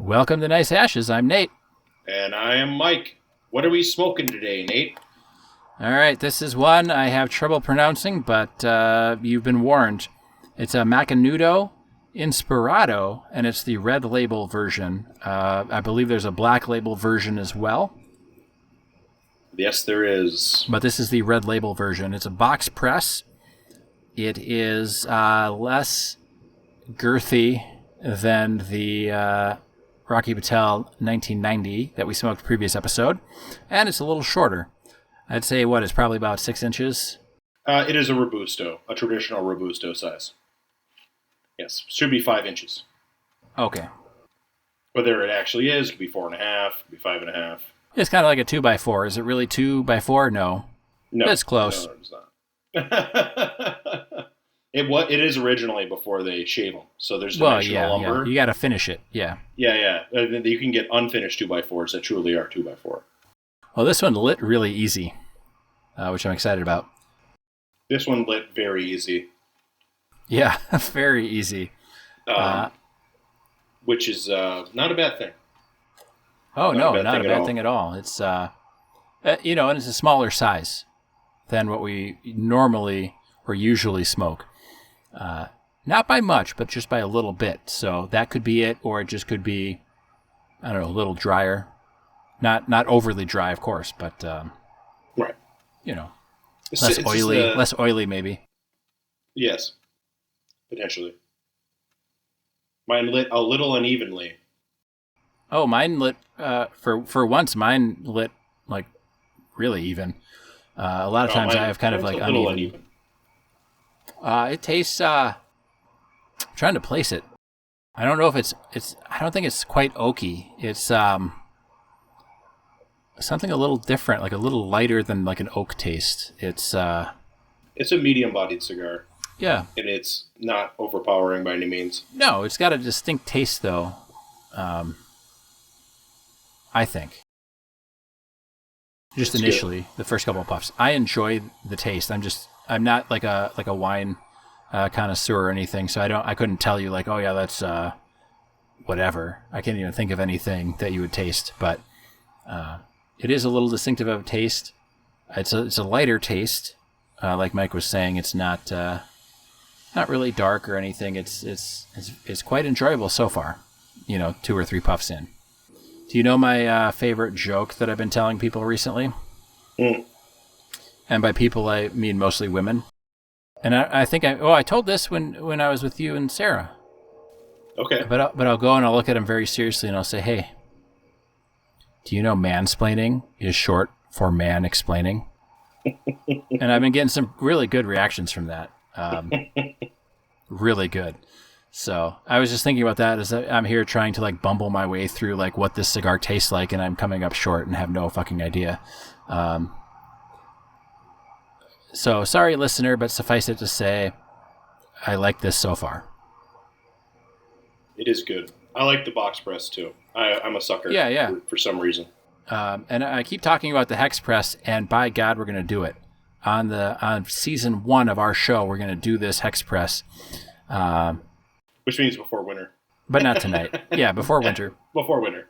Welcome to Nice Ashes. I'm Nate. And I am Mike. What are we smoking today, Nate? All right, this is one I have trouble pronouncing, but you've been warned. It's a Macanudo Inspirado, and it's the red label version. I believe there's a black label version as well. Yes, there is. But this is the red label version. It's a box press. It is less girthy than the Rocky Patel 1990 that we smoked previous episode, and it's a little shorter. I'd say, it's probably about 6 inches? It is a Robusto, a traditional Robusto size. Yes, should be 5 inches. Okay. Whether it actually is, could be 4.5, could be 5.5. It's kind of like a 2x4. Is it really 2x4? No. No. It's close. No, it's not. It is originally before they shave them. So there's dimensional lumber. Yeah. You got to finish it. Yeah. Yeah. You can get unfinished 2x4s that truly are 2x4. Well, this one lit really easy, which I'm excited about. This one lit very easy. Yeah, very easy. Which is not a bad thing. Oh, not a bad thing at all. It's, and it's a smaller size than what we normally or usually smoke. Not by much, but just by a little bit. So that could be it, or it just could be, I don't know, a little drier. Not overly dry, of course, but, right. Less oily maybe. Yes, potentially. Mine lit a little unevenly. Oh, mine lit, for once, mine lit, like, really even. A lot of times I have kind of like uneven. It tastes, I'm trying to place it. I don't know if it's, I don't think it's quite oaky. It's, something a little different, like a little lighter than like an oak taste. It's a medium-bodied cigar. Yeah. And it's not overpowering by any means. No, it's got a distinct taste though. I think. Just initially, good. The first couple of puffs. I enjoy the taste. I'm not like a wine connoisseur or anything, so I couldn't tell you like, oh yeah, that's whatever. I can't even think of anything that you would taste, but it is a little distinctive of a taste. It's a lighter taste, like Mike was saying. It's not really dark or anything. It's quite enjoyable so far. 2 or 3 puffs in. Do you know my favorite joke that I've been telling people recently? Mm. And by people I mean mostly women. And I think I told this when I was with you and Sarah. Okay. But I'll go and I'll look at them very seriously and I'll say, hey, do you know mansplaining is short for man explaining? And I've been getting some really good reactions from that. Really good. So I was just thinking about that as I'm here trying to like bumble my way through like what this cigar tastes like, and I'm coming up short and have no fucking idea. So sorry, listener, but suffice it to say, I like this so far. It is good. I like the box press too. I'm a sucker. Yeah. For some reason. And I keep talking about the hex press, and by God, we're going to do it on season 1 of our show. We're going to do this hex press, which means before winter, but not tonight. Yeah, before winter. Before winter.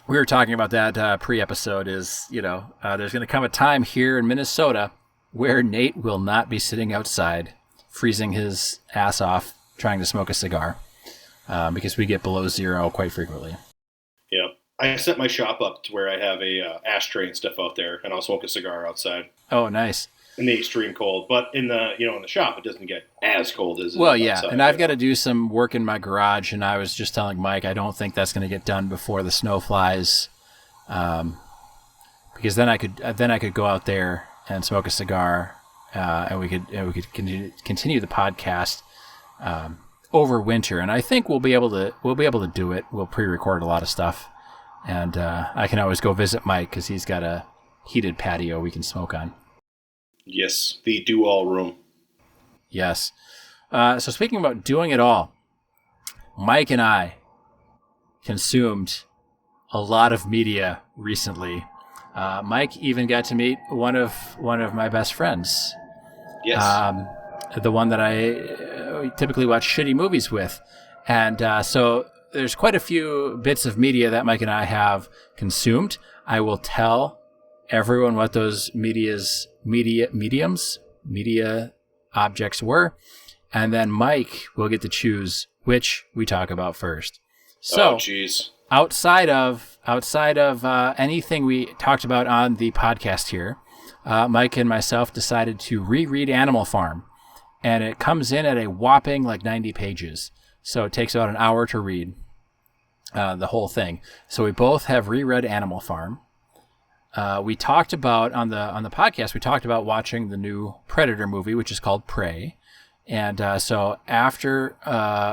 We were talking about that pre-episode. Is there's going to come a time here in Minnesota where Nate will not be sitting outside, freezing his ass off, trying to smoke a cigar. Because we get below 0 quite frequently. Yeah. I set my shop up to where I have a ashtray and stuff out there, and I'll smoke a cigar outside. Oh, nice. In the extreme cold. But in the shop, it doesn't get as cold as it well, is yeah. outside. And I've got to do some work in my garage, and I was just telling Mike I don't think that's going to get done before the snow flies. Because then I could go out there and smoke a cigar, and we could continue the podcast over winter, and I think we'll be able to do it. We'll pre-record a lot of stuff, and I can always go visit Mike because he's got a heated patio we can smoke on. Yes, the do-all room. Yes. So speaking about doing it all, Mike and I consumed a lot of media recently. Mike even got to meet one of my best friends. Yes. The one that I typically watch shitty movies with. And so there's quite a few bits of media that Mike and I have consumed. I will tell everyone what those media objects were, and then Mike will get to choose which we talk about first. So, outside of anything we talked about on the podcast here, Mike and myself decided to reread Animal Farm, and it comes in at a whopping 90 pages. So it takes about an hour to read the whole thing. So we both have reread Animal Farm. We talked about on the podcast. We talked about watching the new Predator movie, which is called Prey. And so after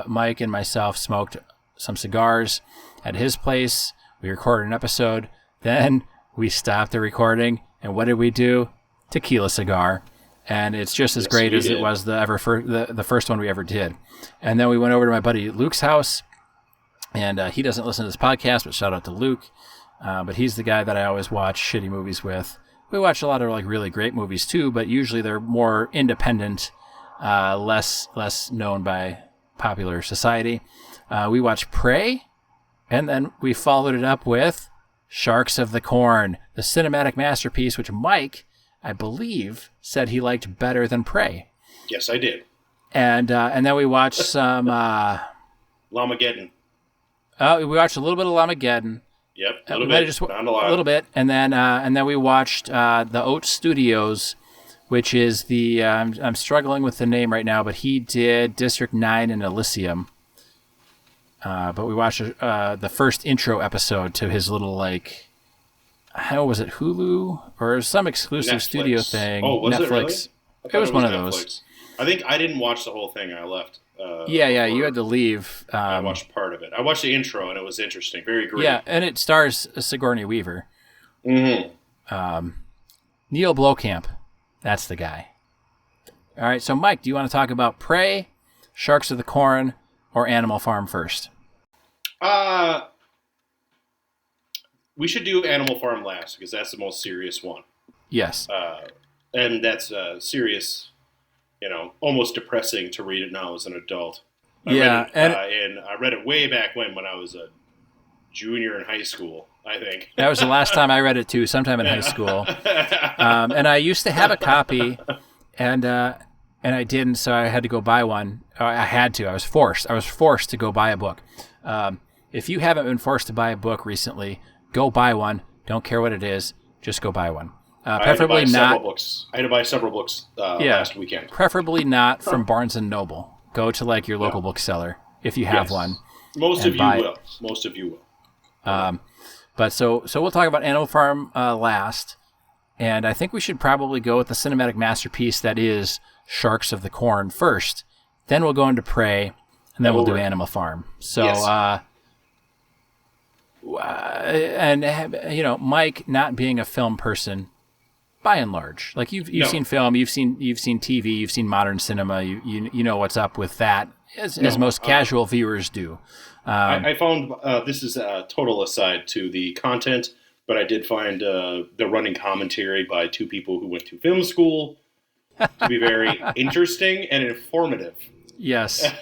Mike and myself smoked some cigars at his place, we recorded an episode. Then we stopped the recording, and what did we do? Tequila cigar, and it's just as great as it was the first one we ever did. And then we went over to my buddy Luke's house, and he doesn't listen to this podcast, but shout out to Luke. But he's the guy that I always watch shitty movies with. We watch a lot of really great movies too, but usually they're more independent, less known by popular society. We watched Prey, and then we followed it up with Sharks of the Corn, the cinematic masterpiece, which Mike, I believe, said he liked better than Prey. Yes, I did. And then we watched some Llamageddon. We watched a little bit of Llamageddon. Yep, a little bit, not a lot. A little bit, and then we watched the Oats Studios, which is the I'm struggling with the name right now, but he did District 9 and Elysium. But we watched the first intro episode to his little how was it, Hulu or some exclusive Netflix. Studio thing? Oh, was Netflix. it really? It was one of Netflix. those. I think I didn't watch the whole thing. I left. Yeah, you had to leave. I watched part of it. I watched the intro, and it was interesting. Very gritty. Yeah, and it stars Sigourney Weaver. Mm-hmm. Neil Blomkamp. That's the guy. All right, so Mike, do you want to talk about Prey, Sharks of the Corn, or Animal Farm first? We should do Animal Farm last, because that's the most serious one. Yes. And that's serious, almost depressing to read it now as an adult. I read it way back when I was a junior in high school, I think. That was the last time I read it too, sometime in high school. And I used to have a copy, and I didn't, so I had to go buy one. I had to. I was forced to go buy a book. If you haven't been forced to buy a book recently, go buy one. Don't care what it is. Just go buy one. Preferably not. I had to buy several books last weekend. Preferably not from Barnes and Noble. Go to your local bookseller if you have one. Most of you will. But so we'll talk about Animal Farm last, and I think we should probably go with the cinematic masterpiece that is Sharks of the Corn first. Then we'll go into Prey, and then we'll do Animal Farm. So, yes. Mike, not being a film person, by and large, you've seen film, you've seen TV, you've seen modern cinema, you know what's up with that, as most casual viewers do. I found this is a total aside to the content, but I did find the running commentary by two people who went to film school to be very interesting and informative. Yes.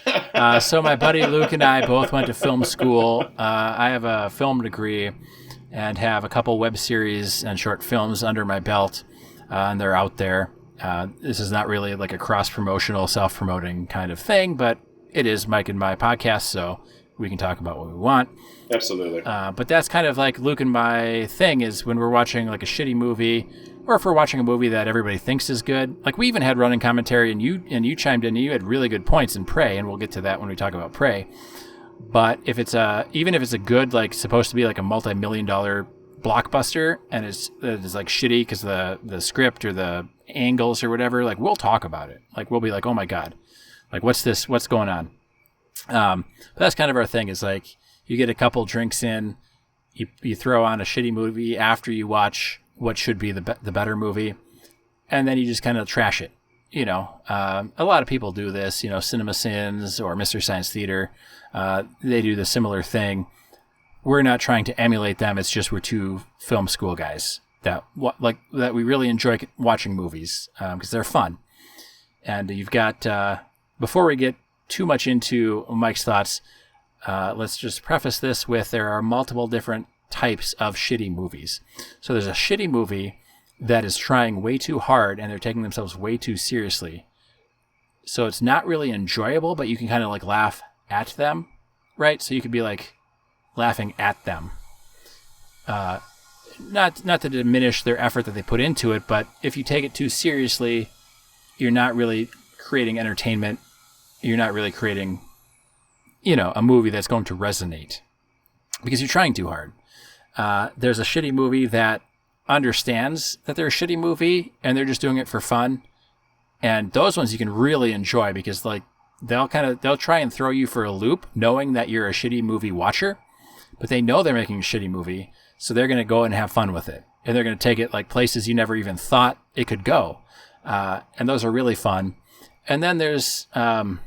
So my buddy Luke and I both went to film school. I have a film degree and have a couple web series and short films under my belt, and they're out there. This is not really a cross-promotional, self-promoting kind of thing, but it is Mike and my podcast, so we can talk about what we want. Absolutely. But that's kind of Luke and my thing, is when we're watching a shitty movie, or if we're watching a movie that everybody thinks is good. We even had running commentary, and you chimed in, and you had really good points in Prey, and we'll get to that when we talk about Prey. But if it's even if it's a good, supposed to be a multi-million-dollar blockbuster, and it's shitty because the script or the angles or whatever, we'll talk about it. We'll be oh my god, what's this? What's going on? But that's kind of our thing. Is you get a couple drinks in, you throw on a shitty movie after you watch what should be the better movie, and then you just kind of trash it. A lot of people do this. Cinema Sins or Mr. Science Theater, they do the similar thing. We're not trying to emulate them. It's just we're two film school guys that we really enjoy watching movies because they're fun. And you've got before we get too much into Mike's thoughts, let's just preface this with there are multiple different types of shitty movies. So there's a shitty movie that is trying way too hard and they're taking themselves way too seriously. So it's not really enjoyable, but you can kind of like laugh at them, right? So you could be like laughing at them. Not to diminish their effort that they put into it, but if you take it too seriously, you're not really creating entertainment. You're not really creating, a movie that's going to resonate because you're trying too hard. There's a shitty movie that understands that they're a shitty movie and they're just doing it for fun. And those ones you can really enjoy because like they'll try and throw you for a loop knowing that you're a shitty movie watcher, but they know they're making a shitty movie. So they're going to go and have fun with it. And they're going to take it like places you never even thought it could go. And those are really fun. And then there's, there's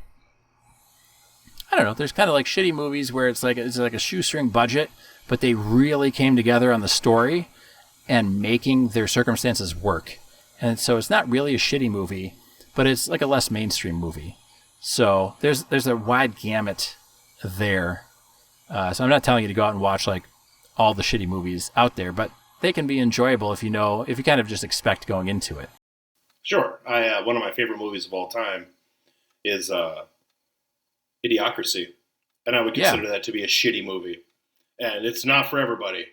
kind of like shitty movies where it's like a shoestring budget, but they really came together on the story and making their circumstances work. And so it's not really a shitty movie, but it's like a less mainstream movie. So there's a wide gamut there. So I'm not telling you to go out and watch like all the shitty movies out there, but they can be enjoyable if you kind of just expect going into it. Sure. One of my favorite movies of all time is Idiocracy. And I would consider that to be a shitty movie. And it's not for everybody.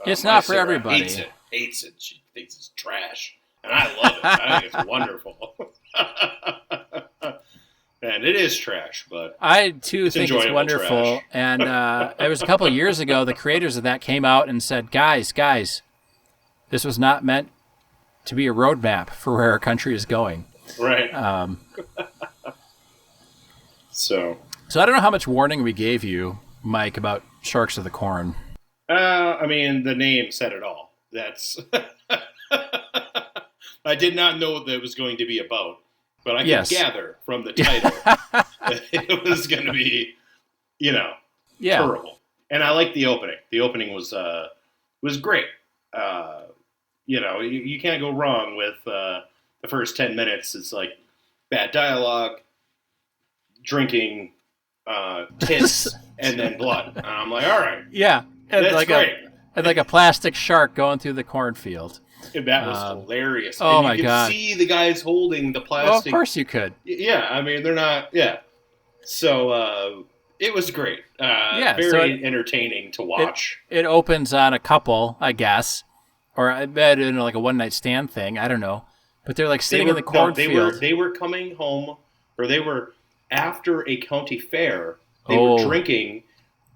It's not for everybody. Hates it. She thinks it's trash. And I love it. I think it's wonderful. And it is trash, but I too think it's wonderful. Trash. And it was a couple of years ago, the creators of that came out and said, guys, this was not meant to be a roadmap for where our country is going. Right. So I don't know how much warning we gave you, Mike, about Sharks of the Corn. I mean, the name said it all. That's. I did not know what that was going to be about, but I could gather from the title that it was going to be, terrible. And I liked the opening. The opening was great. You can't go wrong with the first 10 minutes. It's like bad dialogue, drinking, tits, and then blood. And I'm like, all right. Yeah. And that's like great. And like a plastic shark going through the cornfield. And that was hilarious. Oh, and my God. You could see the guys holding the plastic. Well, of course you could. Yeah, I mean, they're not, So it was great. Very entertaining to watch. It opens on a couple, I guess. Or I bet like a one-night stand thing. I don't know. But they're like sitting in the cornfield. They were coming home, or they were after a county fair. They were drinking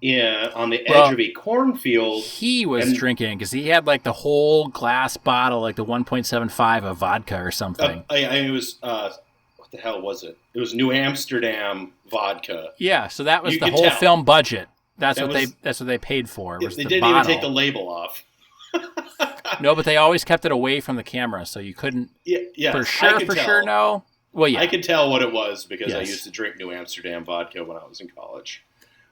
on the edge of a cornfield. He was drinking because he had like the whole glass bottle, like the 1.75 of vodka or something. It was, what the hell was it? It was New Amsterdam vodka. Yeah, so that was the whole film budget. That's what they paid for. They didn't even take the label off. No, but they always kept it away from the camera, so you couldn't. Yeah, for sure. No. Well, yeah, I could tell what it was because I used to drink New Amsterdam vodka when I was in college.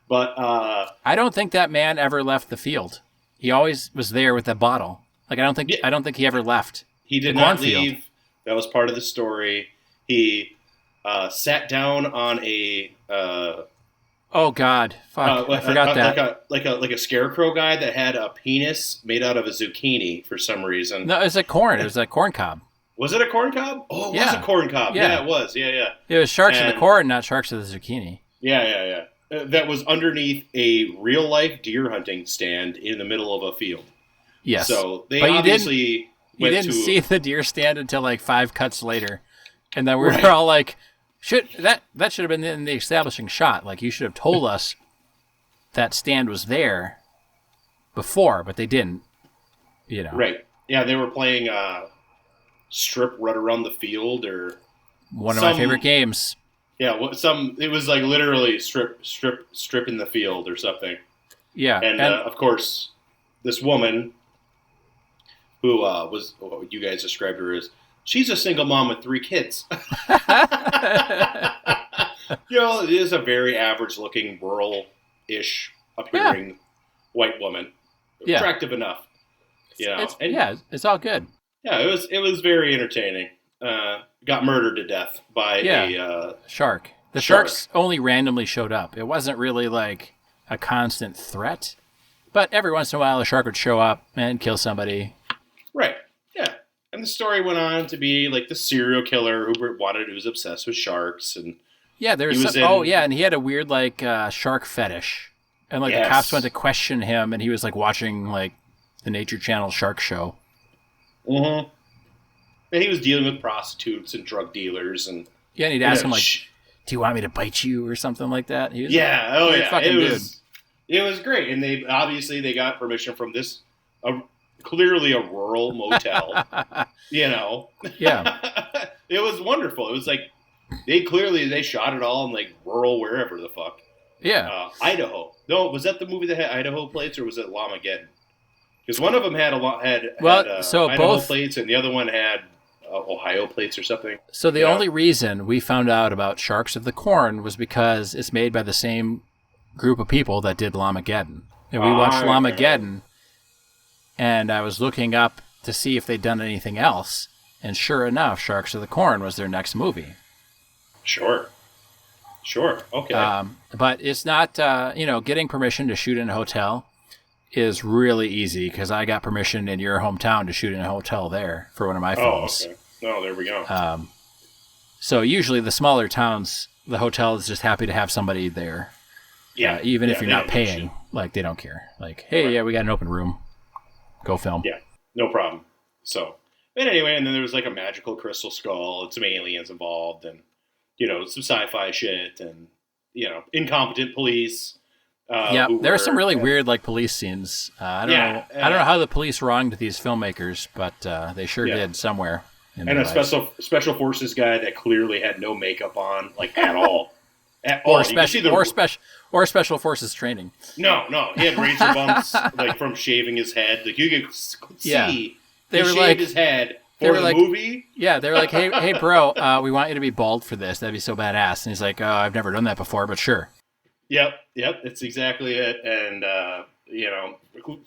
But I don't think that man ever left the field. He always was there with that bottle. Like I don't think he ever left. He did not leave. That was part of the story. He sat down on a. Oh God! Fuck! I forgot that. Like a scarecrow guy that had a penis made out of a zucchini for some reason. No, it was a corn. It was a corn cob. Was it a corn cob? Oh, it was a corn cob. Yeah, it was. Yeah. It was Sharks of the Corn, not Sharks of the Zucchini. Yeah. That was underneath a real life deer hunting stand in the middle of a field. Yes. So they obviously you didn't see the deer stand until like 5 cuts later, and then we were all like. That should have been in the establishing shot. Like, you should have told us that stand was there before, but they didn't. Right. Yeah, they were playing strip right around the field or one of my favorite games. Yeah, it was like literally strip in the field or something. Yeah. And of course, this woman who was what you guys described her as. She's a single mom with 3 kids. It is a very average-looking, rural-ish appearing white woman. Yeah. Attractive enough. It's all good. Yeah, it was very entertaining. Got murdered to death by a shark. The sharks only randomly showed up. It wasn't really like a constant threat. But every once in a while, a shark would show up and kill somebody. Right. Yeah. And the story went on to be like the serial killer who was obsessed with sharks. And yeah, there was and he had a weird like shark fetish. And like the cops went to question him, and he was like watching like the Nature Channel shark show. Mm-hmm. And he was dealing with prostitutes and drug dealers, and yeah, and he'd ask him like, "Do you want me to bite you?" or something like that. He was it was great, and they got permission from this clearly a rural motel. Yeah, it was wonderful. It was like they shot it all in like rural wherever the fuck. Yeah, Idaho. No, was that the movie that had Idaho plates, or was it Llamageddon? Because one of them had Idaho plates, and the other one had Ohio plates or something. So the only reason we found out about Sharks of the Corn was because it's made by the same group of people that did Llamageddon. And we watched Llamageddon, and I was looking up to see if they'd done anything else, and sure enough, Sharks of the Corn was their next movie. Sure. Okay. But it's not, getting permission to shoot in a hotel is really easy because I got permission in your hometown to shoot in a hotel there for one of my films. Oh, okay. Oh, there we go. So usually the smaller towns, the hotel is just happy to have somebody there. Yeah. Even if you're not paying, like they don't care. Like, hey, we got an open room. Go film. Yeah, no problem. So, but anyway, and then there was like a magical crystal skull and some aliens involved and, some sci-fi shit and, incompetent police. There were some really weird like police scenes. I don't know how the police wronged these filmmakers, but they sure did somewhere. And a special forces guy that clearly had no makeup on, like at all, or special forces training. No, he had razor bumps like from shaving his head. Like you could see they were shaved his head for the movie. Yeah, they were like, hey, bro, we want you to be bald for this. That'd be so badass. And he's like, I've never done that before, but sure. Yep, that's exactly it. And,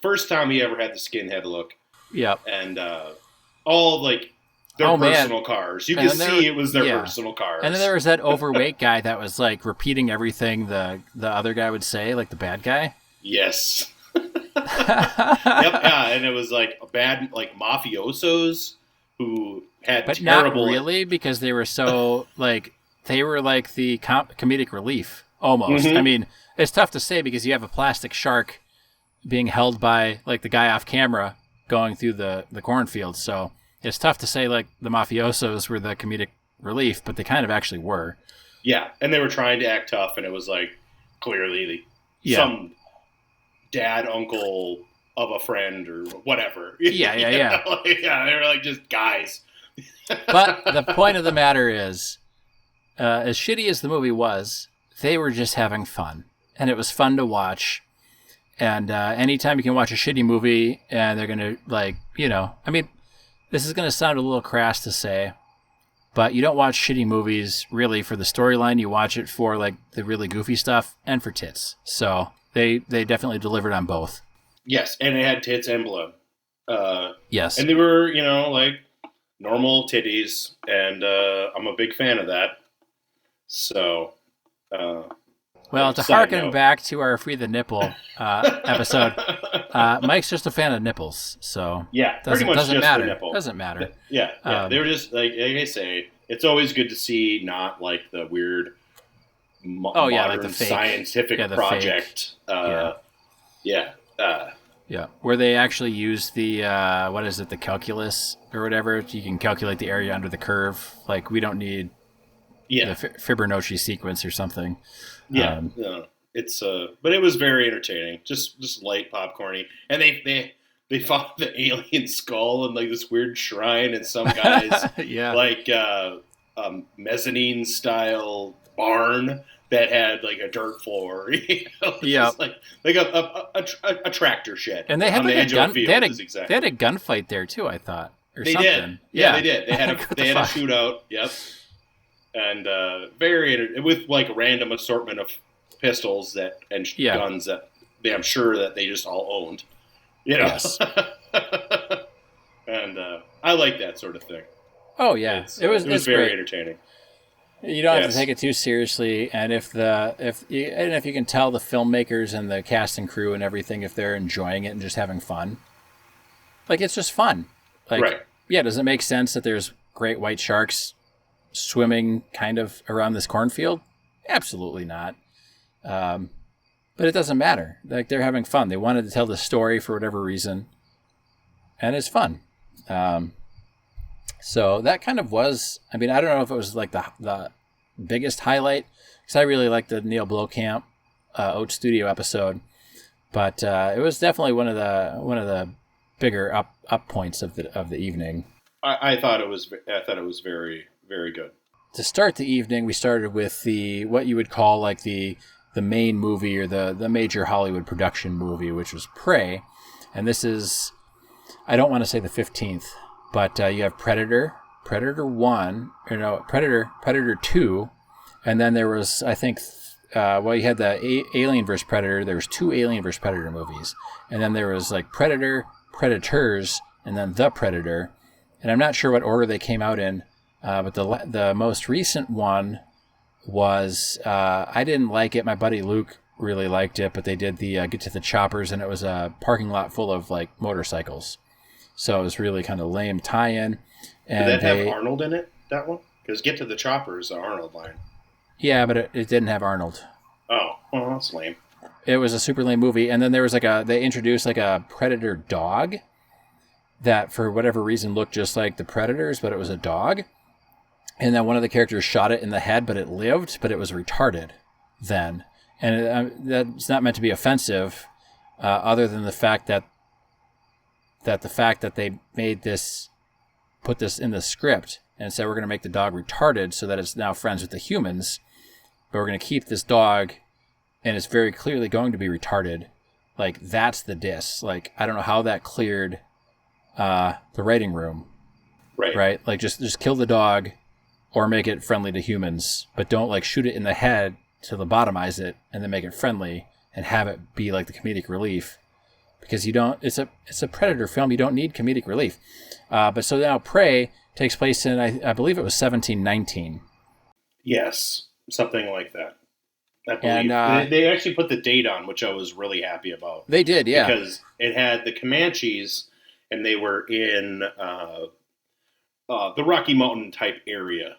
first time he ever had the skinhead look. Yep. And all, like, their personal cars. You can see it was their personal cars. And then there was that overweight guy that was, like, repeating everything the other guy would say, like the bad guy. Yes. And it was, like, bad, like, mafiosos who had but terrible... But not really, because they were so, like, they were, like, the comedic relief. Almost. Mm-hmm. I mean, it's tough to say because you have a plastic shark being held by like the guy off camera going through the cornfield. So it's tough to say like the mafiosos were the comedic relief, but they kind of actually were. Yeah, and they were trying to act tough, and it was like clearly some dad, uncle of a friend or whatever. Yeah. They were like just guys. But the point of the matter is, as shitty as the movie was, they were just having fun, and it was fun to watch. And anytime you can watch a shitty movie and they're going to, like, I mean, this is going to sound a little crass to say, but you don't watch shitty movies really for the storyline. You watch it for, like, the really goofy stuff and for tits. So they definitely delivered on both. Yes, and it had tits and blood. Yes. And they were, like, normal titties, and I'm a big fan of that. So... well, to harken back to our Free the Nipple episode, Mike's just a fan of nipples, so pretty much just matter. The nipple. Doesn't matter. Yeah. They were just like I say. It's always good to see not like the weird, modern like the fake, scientific project. Where they actually use the the calculus or whatever. You can calculate the area under the curve. Like we don't need. The Fibonacci sequence or something. It's but it was very entertaining, just light popcorny, and they found the alien skull in like this weird shrine in some guy's like mezzanine style barn that had like a dirt floor, like a tractor shed, and they had like a gun. They had a gunfight there too, I thought, or they something. Did. They did. They had a shootout. Yep. And with like a random assortment of pistols and guns that I'm sure that they just all owned, Yes. And I like that sort of thing. Oh yeah, it was very great. entertaining. You don't have to take it too seriously, and if you can tell the filmmakers and the cast and crew and everything, if they're enjoying it and just having fun, like it's just fun. Like, right. Yeah, does it make sense that there's great white sharks swimming kind of around this cornfield? Absolutely not. But it doesn't matter. Like, they're having fun. They wanted to tell the story for whatever reason, and it's fun. So that kind of was, I mean, I don't know if it was like the biggest highlight, because I really liked the Neil Blomkamp Oats Studio episode, but it was definitely one of the bigger up points of the evening. I thought it was very, very good. To start the evening, we started with what you would call like the main movie, or the major Hollywood production movie, which was Prey, and this is, I don't want to say the 15th. But you have Predator 1, Predator 2, and then there was, I think, you had the Alien vs. Predator. There was 2 Alien vs. Predator movies. And then there was like Predator, Predators, and then The Predator. And I'm not sure what order they came out in, but the most recent one was, I didn't like it. My buddy Luke really liked it, but they did the Get to the Choppers, and it was a parking lot full of like motorcycles. So it was really kind of lame tie-in. And did that have Arnold in it, that one? Because Get to the Chopper is the Arnold line. Yeah, but it didn't have Arnold. Oh, well, that's lame. It was a super lame movie. And then there was they introduced like a Predator dog that for whatever reason looked just like the Predators, but it was a dog. And then one of the characters shot it in the head, but it lived, but it was retarded then. And that's not meant to be offensive, other than the fact that they put this in the script and said, we're going to make the dog retarded so that it's now friends with the humans, but we're going to keep this dog and it's very clearly going to be retarded. Like, that's the diss. Like, I don't know how that cleared the writing room. Right? Like, just kill the dog or make it friendly to humans, but don't like shoot it in the head to lobotomize it and then make it friendly and have it be like the comedic relief. Because it's a Predator film. You don't need comedic relief. But so now Prey takes place in, I believe it was 1719. Yes, something like that. I believe. And, they actually put the date on, which I was really happy about. They did, yeah. Because it had the Comanches, and they were in the Rocky Mountain type area,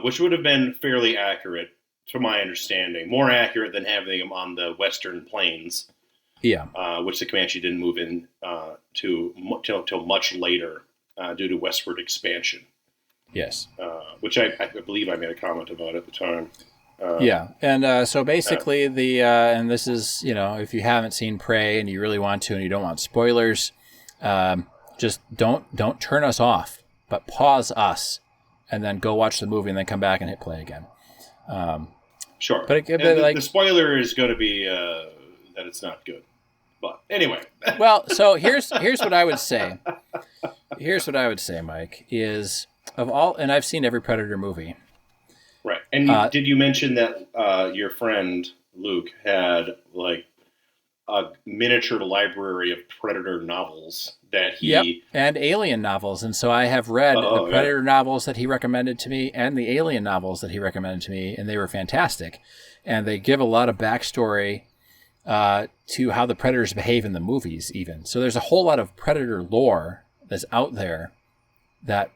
which would have been fairly accurate, to my understanding. More accurate than having them on the Western Plains. Yeah, which the Comanche didn't move in till much later due to westward expansion. Yes, which I believe I made a comment about at the time. Yeah, and so basically and this is, if you haven't seen Prey and you really want to and you don't want spoilers, just don't turn us off, but pause us and then go watch the movie and then come back and hit play again. Sure, but the spoiler is going to be that it's not good. But anyway. Well, so here's what I would say. Here's what I would say, Mike, is of all, and I've seen every Predator movie. Right. And did you mention that your friend Luke had like a miniature library of Predator novels that he... Yep, and Alien novels. And so I have read the Predator novels that he recommended to me and the Alien novels that he recommended to me, and they were fantastic. And they give a lot of backstory to how the Predators behave in the movies even. So there's a whole lot of Predator lore that's out there that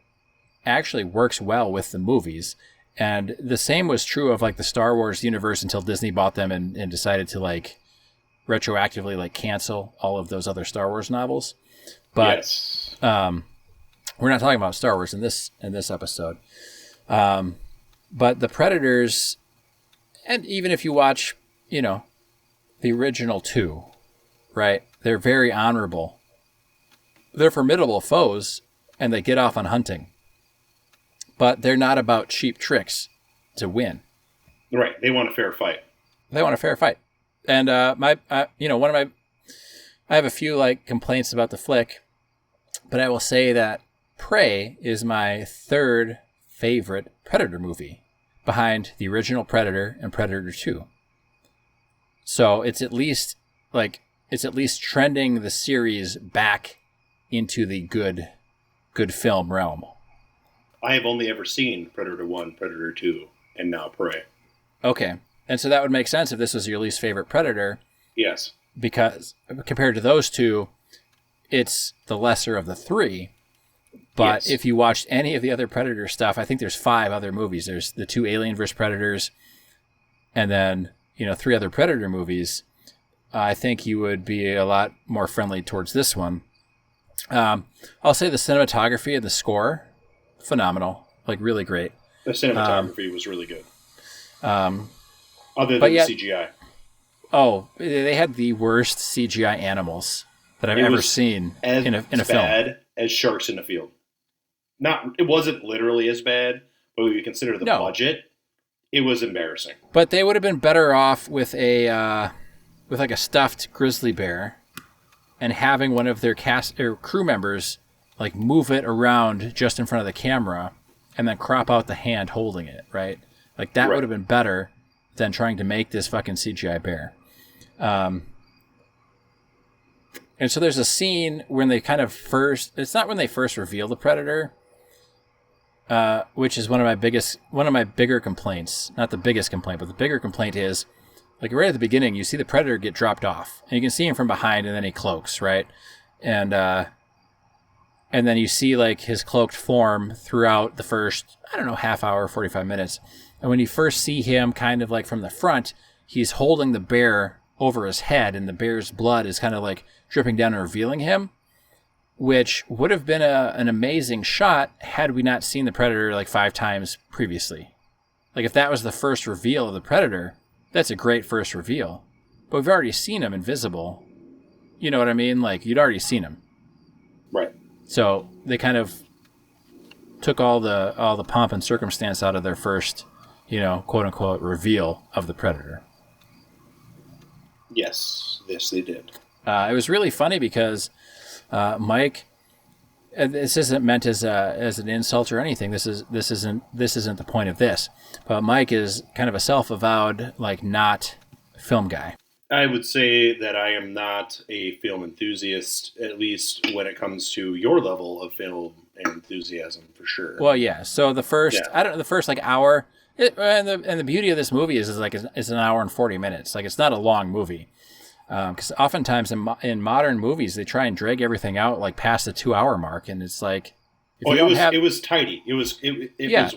actually works well with the movies. And the same was true of like the Star Wars universe until Disney bought them and decided to like retroactively like cancel all of those other Star Wars novels. But yes. We're not talking about Star Wars in this episode. But the Predators, and even if you watch, the original two, right? They're very honorable. They're formidable foes, and they get off on hunting. But they're not about cheap tricks to win. Right. They want a fair fight. They want a fair fight. And I have a few like complaints about the flick, but I will say that Prey is my third favorite Predator movie, behind the original Predator and Predator 2. So it's at least trending the series back into the good film realm. I have only ever seen Predator 1, Predator 2. and now Prey. Okay. And so that would make sense if this was your least favorite Predator. Yes. Because compared to those two, it's the lesser of the three. But if you watched any of the other Predator stuff, I think there's 5 other movies. There's the 2 Alien vs. Predators, and then, 3 other Predator movies. I think you would be a lot more friendly towards this one. I'll say the cinematography and the score, phenomenal. Like, really great. The cinematography was really good. Other than the CGI. Oh, they had the worst CGI animals that I've ever seen in a film. As bad as Sharks in the Field. It wasn't literally as bad, but when you consider the budget, it was embarrassing. But they would have been better off with a stuffed grizzly bear, and having one of their cast or crew members like move it around just in front of the camera, and then crop out the hand holding it. Right, like that would have been better than trying to make this fucking CGI bear. And so there's a scene when they it's not when they first reveal the Predator, which is one of my bigger complaints. Not the biggest complaint, but the bigger complaint is, like, right at the beginning, you see the Predator get dropped off, and you can see him from behind, and then he cloaks, right? And then you see like his cloaked form throughout the first, half hour, 45 minutes. And when you first see him kind of like from the front, he's holding the bear over his head, and the bear's blood is kind of like dripping down and revealing him, which would have been an amazing shot had we not seen the Predator like 5 times previously. Like, if that was the first reveal of the Predator, that's a great first reveal. But we've already seen him invisible. You know what I mean? Like, you'd already seen him. Right. So they kind of took all the pomp and circumstance out of their first, quote unquote reveal of the Predator. Yes, they did. It was really funny because Mike, and this isn't meant as an insult or anything. This isn't the point of this. But Mike is kind of a self-avowed like not film guy. I would say that I am not a film enthusiast, at least when it comes to your level of film enthusiasm, for sure. Well, yeah. So the first like hour. And the beauty of this movie is it's an hour and 40 minutes. Like, it's not a long movie. Because oftentimes in modern movies, they try and drag everything out like past the 2-hour mark. And it's like, it was tidy. It was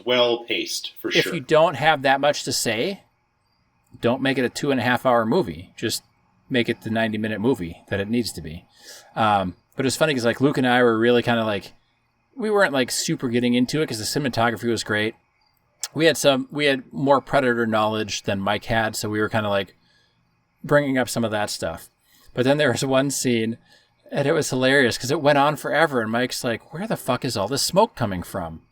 well paced, for sure. If you don't have that much to say, don't make it a 2.5-hour movie. Just make it the 90-minute movie that it needs to be. But it's funny because like Luke and I were really kind of like, we weren't like super getting into it because the cinematography was great. We had more Predator knowledge than Mike had, so we were kind of like bringing up some of that stuff. But then there was one scene, and it was hilarious because it went on forever, and Mike's like, "Where the fuck is all this smoke coming from?"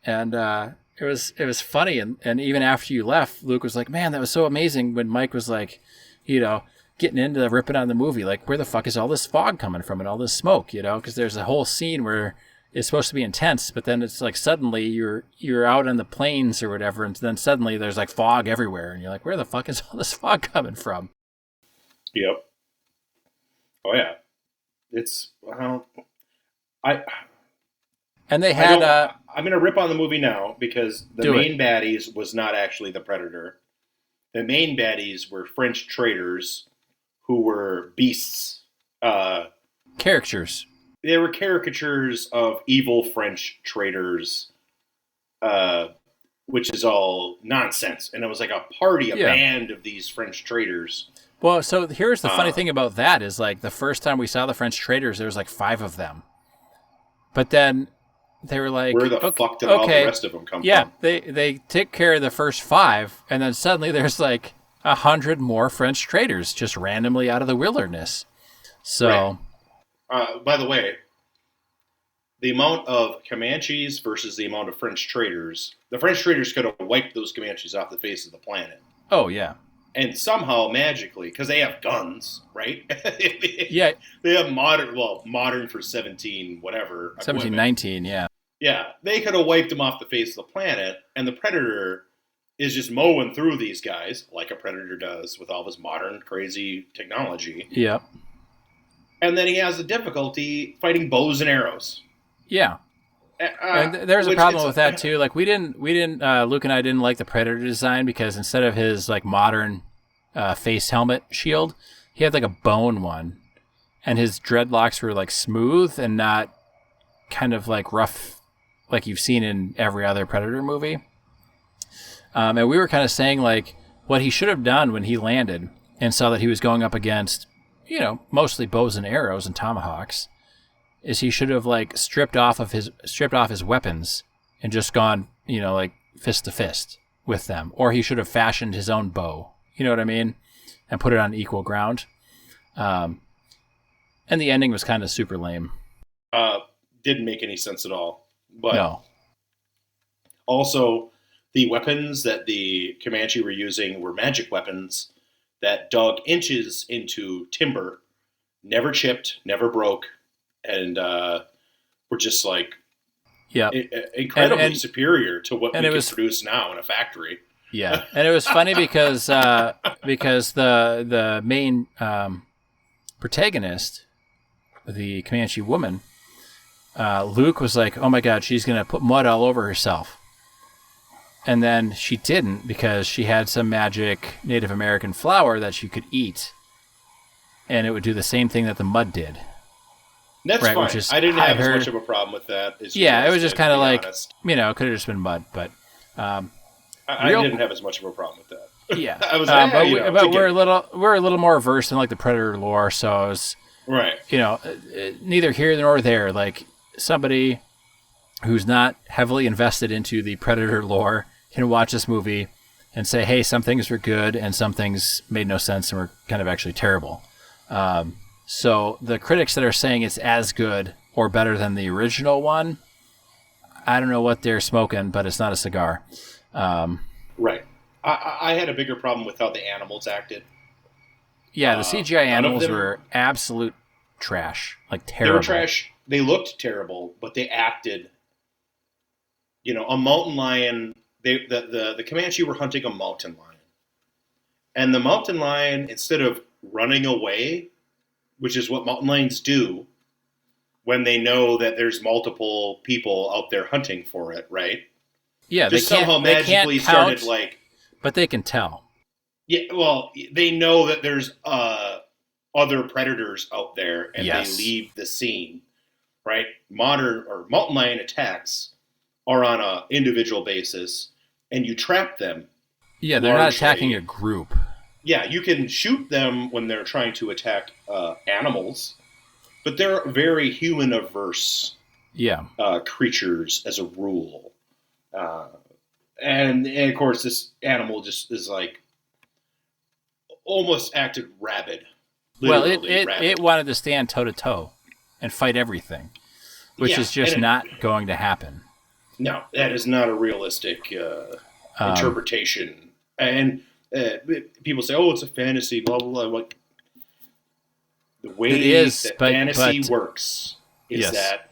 And it was funny, and even after you left, Luke was like, "Man, that was so amazing." When Mike was like, getting into ripping on the movie, like, where the fuck is all this fog coming from and all this smoke? Because there's a whole scene where it's supposed to be intense, but then it's like suddenly you're out on the plains or whatever, and then suddenly there's like fog everywhere, and you're like, where the fuck is all this fog coming from? Yep. Oh yeah. It's and they had I'm gonna rip on the movie now because the main baddies was not actually the Predator. The main baddies were French traders who were beasts. Caricatures. They were caricatures of evil French traders, which is all nonsense. And it was like a band of these French traders. Well, so here's the funny thing about that is like the first time we saw the French traders, there was like 5 of them. But then they were like, where the fuck did all the rest of them come from? Yeah, they take care of the first 5, and then suddenly there's like 100 more French traders just randomly out of the wilderness. So... Right. By the way, the amount of Comanches versus the amount of French traders, the French traders could have wiped those Comanches off the face of the planet. Oh, yeah. And somehow, magically, because they have guns, right? Yeah. They have modern for 1719, yeah. Yeah, they could have wiped them off the face of the planet, and the Predator is just mowing through these guys, like a Predator does with all this modern, crazy technology. Yeah. And then he has a difficulty fighting bows and arrows. Yeah. And there's a problem with that too. Like we didn't. Luke and I didn't like the Predator design because instead of his like modern face helmet shield, he had like a bone one, and his dreadlocks were like smooth and not kind of like rough, like you've seen in every other Predator movie. And we were kind of saying like what he should have done when he landed and saw that he was going up against, mostly bows and arrows and tomahawks, is he should have like stripped off his weapons and just gone, like fist to fist with them, or he should have fashioned his own bow. You know what I mean? And put it on equal ground. And the ending was kind of super lame. Didn't make any sense at all. But no. Also, the weapons that the Comanche were using were magic weapons that dug inches into timber, never chipped, never broke, and were just like incredibly superior to what we can produce now in a factory. Yeah, and it was funny because the main protagonist, the Comanche woman, Luke was like, "Oh my God, she's gonna put mud all over herself," and then she didn't because she had some magic Native American flower that she could eat, and it would do the same thing that the mud did. That's right, fine. I didn't have as much of a problem with that. It was just kind of like, it could have just been mud, but. I didn't have as much of a problem with that. Yeah, I was but we're a little more versed in like the Predator lore, so it was right. Neither here nor there. Like somebody who's not heavily invested into the Predator lore can watch this movie and say, "Hey, some things were good and some things made no sense and were kind of actually terrible." So the critics that are saying it's as good or better than the original one, I don't know what they're smoking, but it's not a cigar. Right. I had a bigger problem with how the animals acted. Yeah, the CGI animals were absolute trash. Like terrible. They were trash. They looked terrible, but they acted. A mountain lion. The Comanche were hunting a mountain lion, and the mountain lion, instead of running away, which is what mountain lions do when they know that there's multiple people out there hunting for it, right? Yeah, just somehow magically started like. But they can tell. Yeah, well, they know that there's other predators out there, and they leave the scene, right? Modern or mountain lion attacks are on an individual basis, and you trap them. Yeah, they're not attacking a group. Yeah, you can shoot them when they're trying to attack animals, but they're very human-averse creatures as a rule. And of course, this animal just is like almost acted rabid. Well, it wanted to stand toe to toe and fight everything, which is just not going to happen. No, that is not a realistic interpretation. And people say, "Oh, it's a fantasy." Blah blah blah. Like, the way fantasy works is that.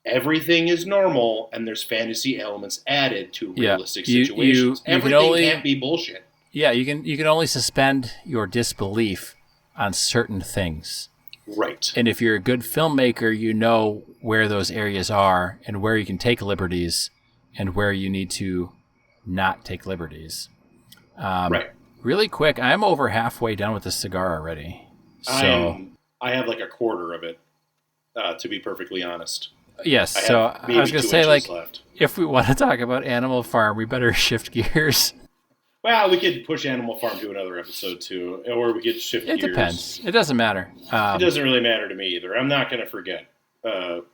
Everything is normal, and there's fantasy elements added to realistic situations. Everything can't be bullshit. Yeah, you can only suspend your disbelief on certain things. Right. And if you're a good filmmaker, you know where those areas are and where you can take liberties and where you need to not take liberties. Right. Really quick, I'm over halfway done with this cigar already. So I have like a quarter of it, to be perfectly honest. Yes, I was going to say, like, if we want to talk about Animal Farm, we better shift gears. Well, we could push Animal Farm to another episode, too, or we could shift gears. It depends. It doesn't matter. It doesn't really matter to me, either. I'm not going to forget. No.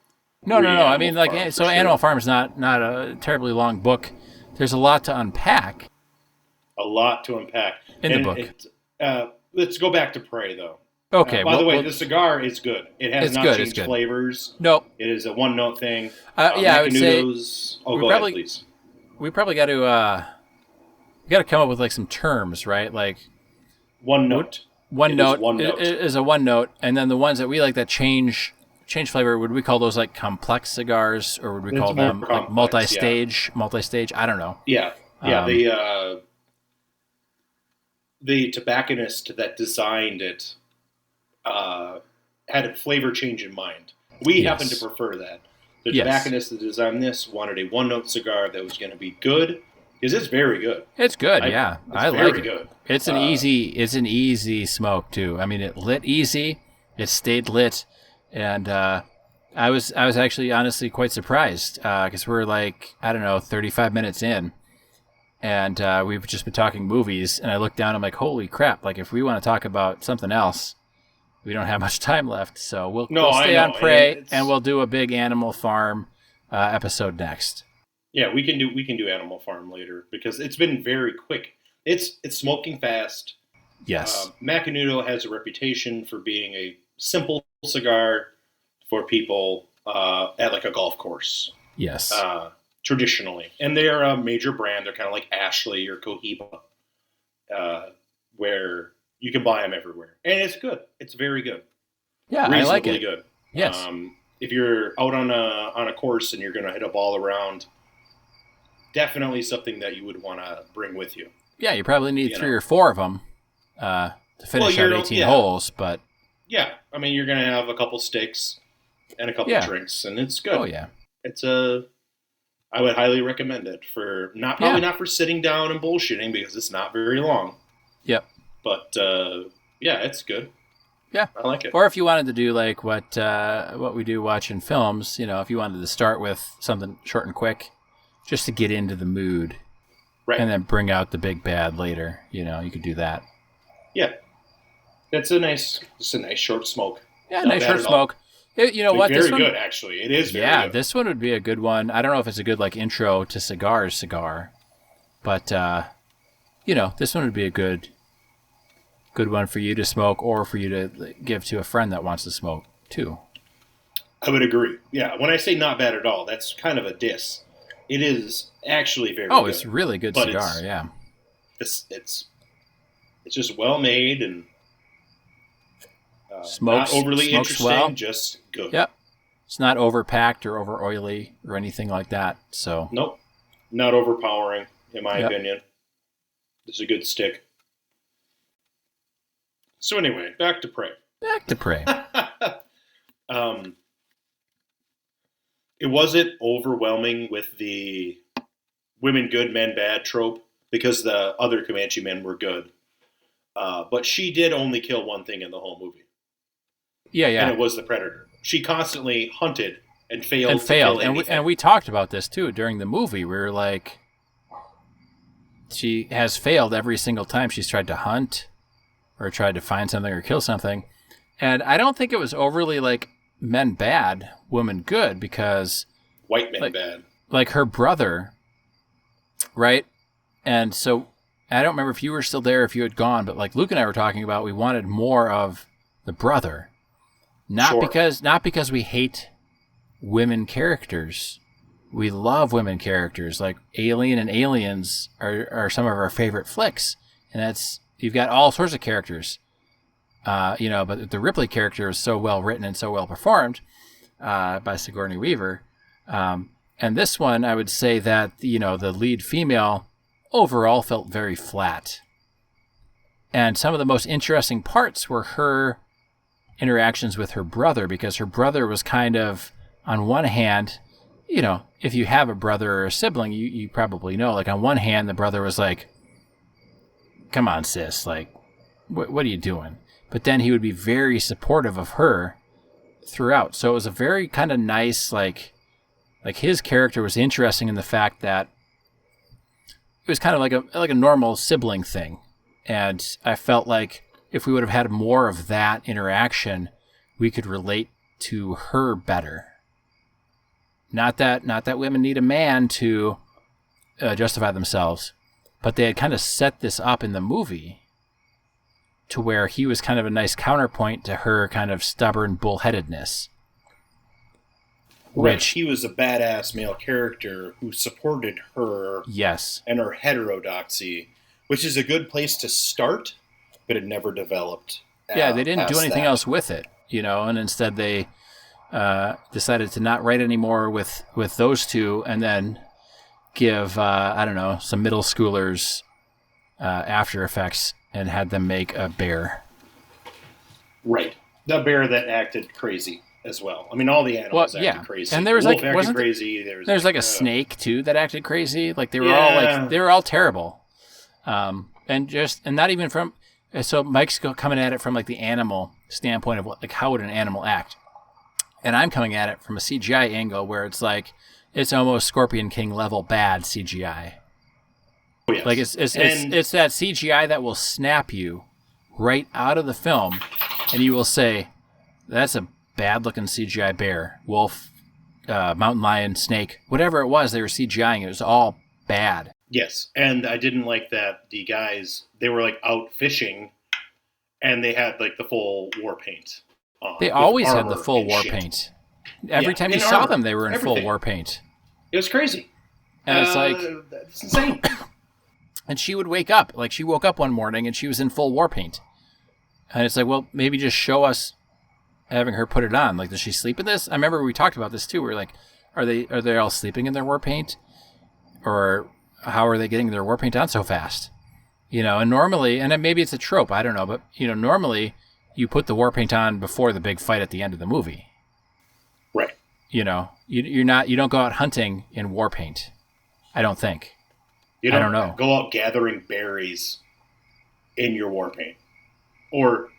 I mean, like, so sure. Animal Farm is not a terribly long book. There's a lot to unpack. A lot to unpack. In the book. Let's go back to Prey, though. Okay. By the way, the cigar is good. It has not changed flavors. Nope. It is a one-note thing. I would say. Go ahead, please. We probably got to come up with like some terms, right? Like one note. One note is a one note, and then the ones that we like that change flavor. Would we call those like complex cigars, or would we call them complex, like multi-stage? Multi-stage. I don't know. Yeah. The tobacconist that designed it. Had a flavor change in mind. We happen to prefer that. The Yes. tobacconist that designed this wanted a one-note cigar that was going to be good, because it's very good. It's good, It's I like very it. good. It's an easy smoke too. I mean, it lit easy. It stayed lit, and I was actually honestly quite surprised because we're like, I don't know, 35 minutes in, and we've just been talking movies, and I looked down, I'm like, holy crap! Like if we want to talk about something else, we don't have much time left, so we'll stay on Prey, and we'll do a big Animal Farm episode next. Yeah, we can do Animal Farm later because it's been very quick. It's smoking fast. Yes. Macanudo has a reputation for being a simple cigar for people at like a golf course. Yes. Traditionally, and they are a major brand. They're kind of like Ashley or Cohiba, where you can buy them everywhere, and it's good. It's very good. Yeah, I like it. Good. Yes. If you're out on a course and you're going to hit a ball around, definitely something that you would want to bring with you. Yeah, you probably need 3 or 4 of them to finish out 18 holes, but yeah, I mean you're going to have a couple sticks and a couple drinks, and it's good. Oh yeah, I would highly recommend it for probably not for sitting down and bullshitting because it's not very long. Yep. But it's good. Yeah, I like it. Or if you wanted to do like what we do watching films, if you wanted to start with something short and quick, just to get into the mood, right, and then bring out the big bad later. You could do that. Yeah, it's a nice short smoke. Yeah, nice short smoke. What? Very good, actually. It is very good. Yeah, this one would be a good one. I don't know if it's a good like intro to cigar, but this one would be a good one for you to smoke or for you to give to a friend that wants to smoke too. I would agree. Yeah, when I say not bad at all, that's kind of a diss. It is actually very good. Oh, it's really good cigar, yeah. It's just well made and smokes, not overly interesting, well. just good. Yep. It's not overpacked or over oily or anything like that. So nope. Not overpowering, in my opinion. It's a good stick. So anyway, back to Prey. It wasn't overwhelming with the women good, men bad trope because the other Comanche men were good. But she did only kill one thing in the whole movie. Yeah. And it was the predator. She constantly hunted and failed. And we talked about this too during the movie. We were like, she has failed every single time she's tried to hunt or tried to find something or kill something. And I don't think it was overly like men bad, women good, because white men bad. Like her brother, right? And so I don't remember if you were still there, if you had gone, but like Luke and I were talking about, we wanted more of the brother. Not because we hate women characters. We love women characters. Like Alien and Aliens are some of our favorite flicks. And you've got all sorts of characters. But the Ripley character is so well written and so well performed by Sigourney Weaver. And this one, I would say that, the lead female overall felt very flat. And some of the most interesting parts were her interactions with her brother, because her brother was kind of, on one hand, if you have a brother or a sibling, you probably know, like on one hand, the brother was like, come on, sis, like, what are you doing? But then he would be very supportive of her throughout. So it was a very kind of nice, like his character was interesting in the fact that it was kind of like a normal sibling thing. And I felt like if we would have had more of that interaction, we could relate to her better. Not that women need a man to justify themselves, but they had kind of set this up in the movie to where he was kind of a nice counterpoint to her kind of stubborn bullheadedness. Which he was a badass male character who supported her. Yes. And her heterodoxy, which is a good place to start, but it never developed. Yeah, they didn't do anything else with it, and instead they decided to not write anymore with those two, and then give, some middle schoolers After Effects and had them make a bear. Right. The bear that acted crazy. as well. I mean, all the animals acted crazy. And there was the wolf like acted crazy. There's like a snake too that acted crazy. Like they were all terrible. And not even from. So Mike's coming at it from like the animal standpoint of what, like how would an animal act, and I'm coming at it from a CGI angle where it's like it's almost Scorpion King level bad CGI. Oh, yes. Like it's that CGI that will snap you right out of the film, and you will say, "That's a bad-looking CGI bear, wolf, mountain lion, snake, whatever it was." They were CGIing. It was all bad. Yes, and I didn't like that the guys, they were like out fishing, and they had like the full war paint on. They always had the full war paint. Every time you saw them, they were in full war paint. It was crazy. And it's like... It's insane. And she would wake up. Like, she woke up one morning, and she was in full war paint. And it's like, well, maybe just show us having her put it on. Like, does she sleep in this? I remember we talked about this, too. We were like, are they all sleeping in their war paint? Or... how are they getting their war paint on so fast? You know, and normally, and maybe it's a trope, I don't know, but, you know, normally you put the war paint on before the big fight at the end of the movie. Right. You know, you don't go out hunting in war paint. I don't think. I don't know. Go out gathering berries in your war paint. Or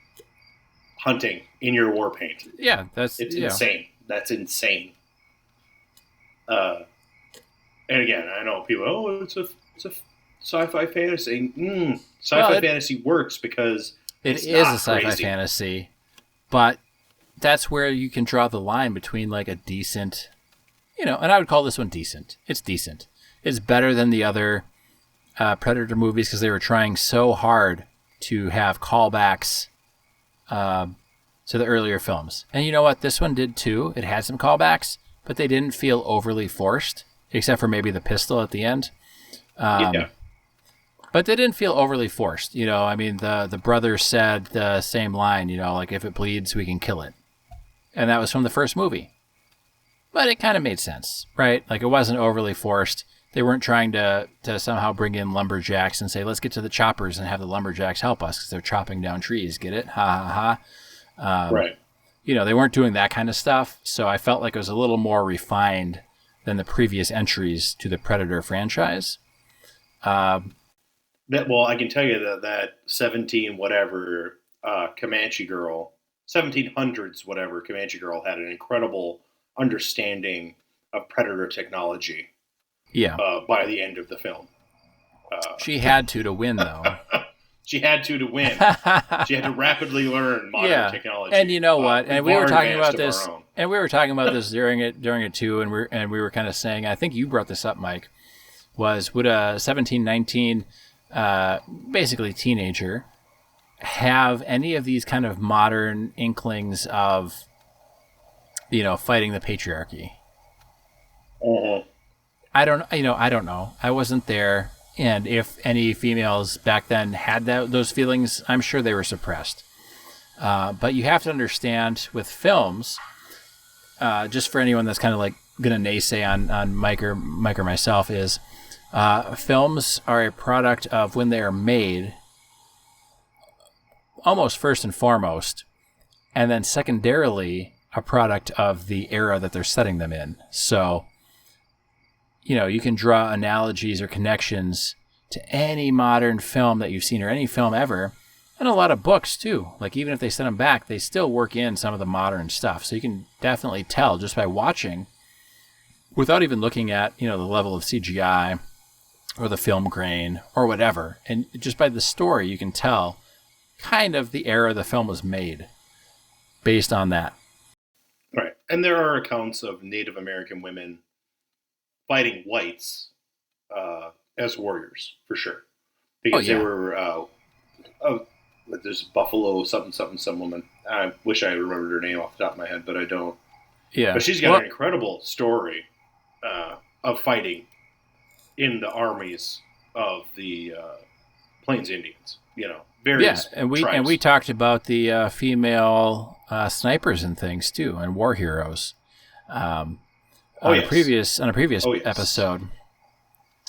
hunting in your war paint. Yeah, it's insane. That's insane. And again, I know people, it's a sci-fi fantasy. Sci-fi fantasy works because it is a sci-fi fantasy, but that's where you can draw the line between like a decent, you know, and I would call this one decent. It's decent. It's better than the other Predator movies because they were trying so hard to have callbacks to the earlier films. And you know what? This one did too. It had some callbacks, but they didn't feel overly forced. Except for maybe the pistol at the end. But they didn't feel overly forced. You know, I mean, the brother said the same line, you know, like, if it bleeds, we can kill it. And that was from the first movie. But it kind of made sense, right? Like, it wasn't overly forced. They weren't trying to somehow bring in lumberjacks and say, let's get to the choppers and have the lumberjacks help us because they're chopping down trees. Get it? Ha, ha, ha. Right. You know, they weren't doing that kind of stuff. So I felt like it was a little more refined than the previous entries to the Predator franchise. I can tell you that 17 whatever Comanche girl, 1700s whatever Comanche girl had an incredible understanding of Predator technology. Yeah. By the end of the film, she had to win though. She had to win. She had to rapidly learn modern technology. And you know what? And we were talking about this. And we were talking about this during it too. And we were kind of saying, I think you brought this up, Mike. Would a 17, 19, basically teenager, have any of these kind of modern inklings of, you know, fighting the patriarchy? Uh-huh. I don't know. I wasn't there. And if any females back then had those feelings, I'm sure they were suppressed. But you have to understand with films, just for anyone that's kind of like going to naysay on Mike or myself, is films are a product of when they are made, almost first and foremost, and then secondarily a product of the era that they're setting them in. So, you know, you can draw analogies or connections to any modern film that you've seen or any film ever, and a lot of books too. Like, even if they send them back, they still work in some of the modern stuff. So you can definitely tell just by watching, without even looking at, you know, the level of CGI or the film grain or whatever. And just by the story, you can tell kind of the era the film was made based on that. Right. And there are accounts of Native American women fighting whites as warriors, for sure. Because they were, there's Buffalo something, some woman. I wish I remembered her name off the top of my head, but I don't. Yeah. But she's got an incredible story of fighting in the armies of the Plains Indians, you know. Various tribes. And we talked about the female snipers and things too, and war heroes. On a previous episode.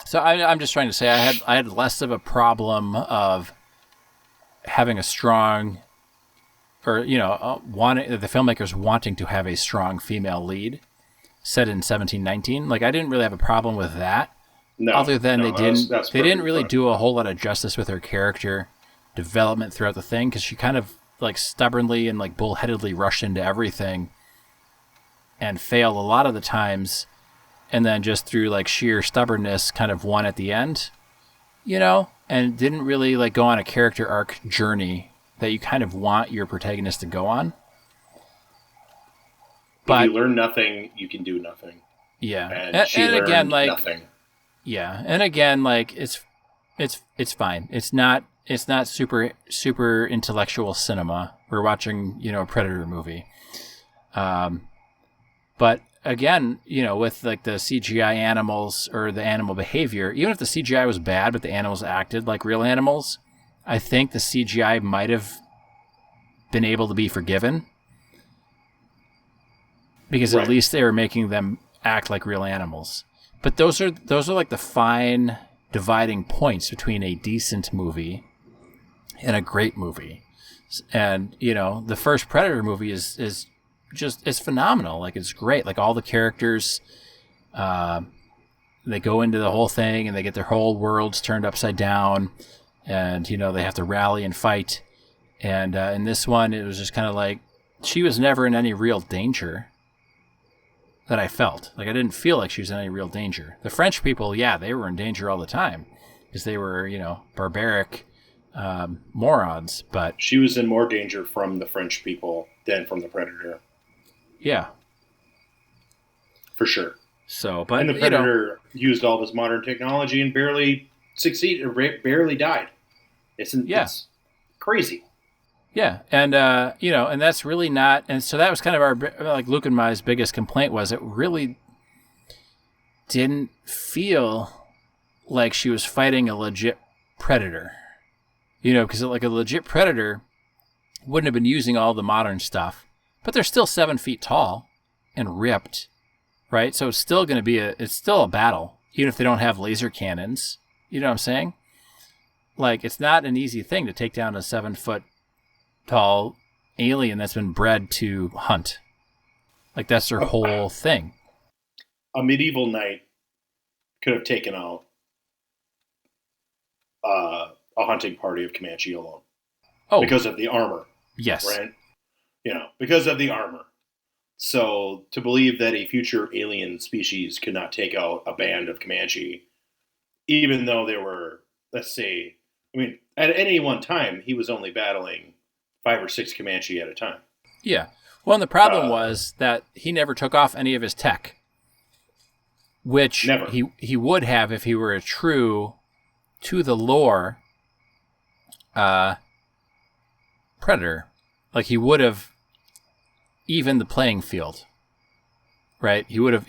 So I'm just trying to say I had less of a problem of having a strong or wanting the filmmakers wanting to have a strong female lead set in 1719. Like I didn't really have a problem with that. No, other than no, that's they didn't really fine. do a whole lot of justice with her character development throughout the thing, because she kind of like stubbornly and like bullheadedly rushed into everything and failed a lot of the times, and then just through like sheer stubbornness kind of won at the end, and didn't really like go on a character arc journey that you kind of want your protagonist to go on. But if you learn nothing, you can do nothing. Yeah. And she learned again, like, nothing. Yeah. And again, like it's fine. It's not super intellectual cinema. We're watching, a Predator movie. But again, with like the CGI animals or the animal behavior, even if the CGI was bad, but the animals acted like real animals, I think the CGI might have been able to be forgiven, because at least they were making them act like real animals. But those are like the fine dividing points between a decent movie and a great movie. And the first Predator movie is phenomenal. Like it's great. Like all the characters, they go into the whole thing and they get their whole worlds turned upside down, and they have to rally and fight. And in this one, it was just kind of like she was never in any real danger that I felt. Like I didn't feel like she was in any real danger. The French people, yeah, they were in danger all the time because they were, barbaric morons. But she was in more danger from the French people than from the Predator. Yeah, for sure. So, but and the Predator used all this modern technology and barely succeeded, or barely died. It's crazy. Yeah, and and that's really not. And so that was kind of our, like Luke and my biggest complaint was it really didn't feel like she was fighting a legit predator. Because like a legit predator wouldn't have been using all the modern stuff, but they're still 7 feet tall and ripped, right? So it's still going to be it's still a battle, even if they don't have laser cannons. You know what I'm saying? Like it's not an easy thing to take down a 7 foot tall alien that's been bred to hunt. Like that's their whole thing. A medieval knight could have taken out a hunting party of Comanche alone. Oh, because of the armor. Yes. Right? Because of the armor. So to believe that a future alien species could not take out a band of Comanche, even though there were, let's say, at any one time, he was only battling 5 or 6 Comanche at a time. Yeah. Well, and the problem was that he never took off any of his tech, which he would have if he were a true to the lore predator. Like he would have evened the playing field, right? He would have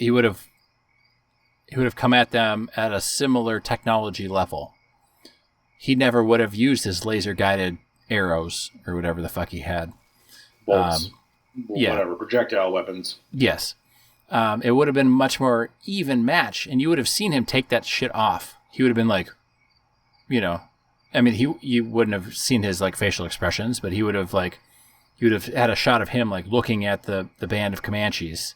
come at them at a similar technology level. He never would have used his laser guided arrows or whatever the fuck he had. Bolts. Whatever, projectile weapons. Yes. It would have been much more even match, and you would have seen him take that shit off. He would have been like, you wouldn't have seen his like facial expressions, but he would have like, you would have had a shot of him like looking at the band of Comanches,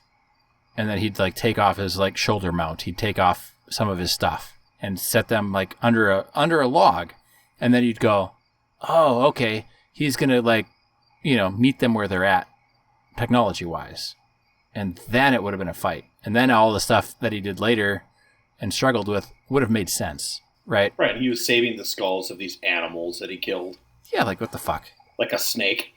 and then he'd like take off his like shoulder mount. He'd take off some of his stuff and set them like under a log, and then you'd go, oh, okay, he's gonna like, meet them where they're at, technology-wise. And then it would have been a fight. And then all the stuff that he did later and struggled with would have made sense, right? Right, he was saving the skulls of these animals that he killed. Yeah, like what the fuck? Like a snake.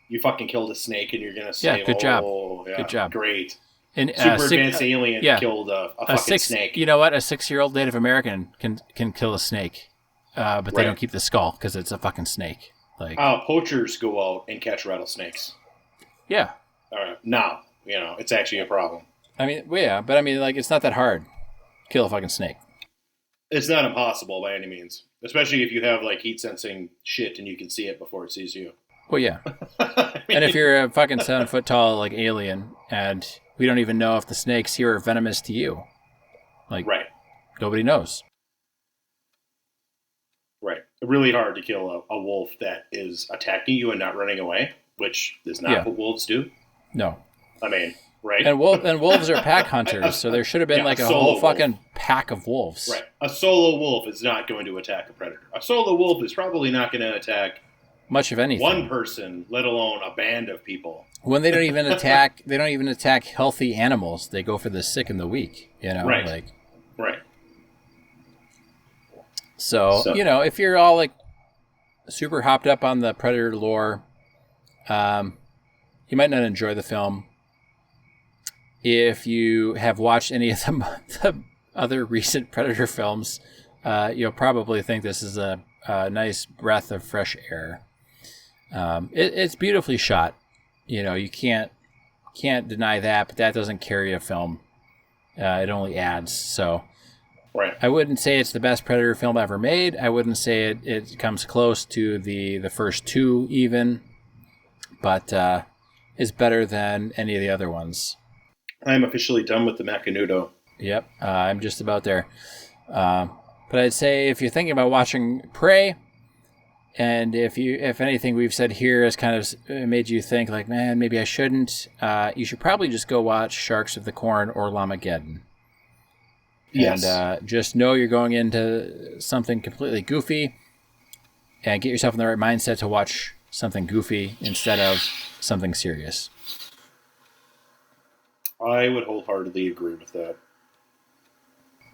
You fucking killed a snake and you're gonna say, good job. Yeah, good job. Great. And super advanced alien killed a fucking snake. You know what? A 6-year-old Native American can kill a snake. But they don't keep the skull because it's a fucking snake. Like poachers go out and catch rattlesnakes. Yeah. All right. Now, it's actually a problem. But like it's not that hard. Kill a fucking snake. It's not impossible by any means, especially if you have like heat sensing shit and you can see it before it sees you. Well, yeah. And if you're a fucking 7 foot tall like alien, and we don't even know if the snakes here are venomous to you, like nobody knows. Right. Really hard to kill a wolf that is attacking you and not running away. which is not Yeah. what wolves do. No. I mean, right? And wolves are pack hunters, so there should have been Yeah, like a solo whole wolf. fucking pack of wolves. Right. A solo wolf is not going to attack a predator. A solo wolf is probably not going to attack Much of anything. one person, let alone a band of people. When they don't even attack healthy animals. They go for the sick and the weak, Right. like Right. so, if you're all like super hopped up on the predator lore, you might not enjoy the film. If you have watched any of the other recent Predator films, you'll probably think this is a nice breath of fresh air. It's beautifully shot. You can't deny that, but that doesn't carry a film. It only adds. So, right. I wouldn't say it's the best Predator film ever made. I wouldn't say it comes close to the first two even, but is better than any of the other ones. I'm officially done with the Macanudo. Yep, I'm just about there. But I'd say if you're thinking about watching Prey, and if anything we've said here has kind of made you think like, man, maybe I shouldn't, you should probably just go watch Sharks of the Corn or Llamageddon. Yes. And just know you're going into something completely goofy, and get yourself in the right mindset to watch something goofy instead of something serious. I would wholeheartedly agree with that.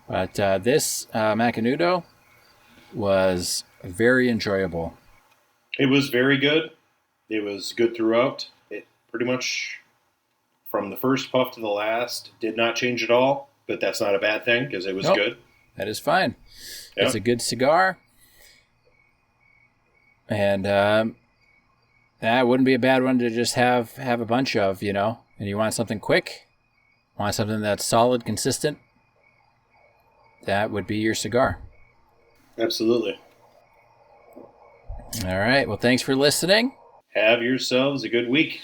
But this Macanudo was very enjoyable. It was very good. It was good throughout. It pretty much, from the first puff to the last, did not change at all. But that's not a bad thing because it was good. That is fine. Yeah. It's a good cigar. And that wouldn't be a bad one to just have a bunch of, And you want something quick, want something that's solid, consistent, that would be your cigar. Absolutely. All right. Well, thanks for listening. Have yourselves a good week.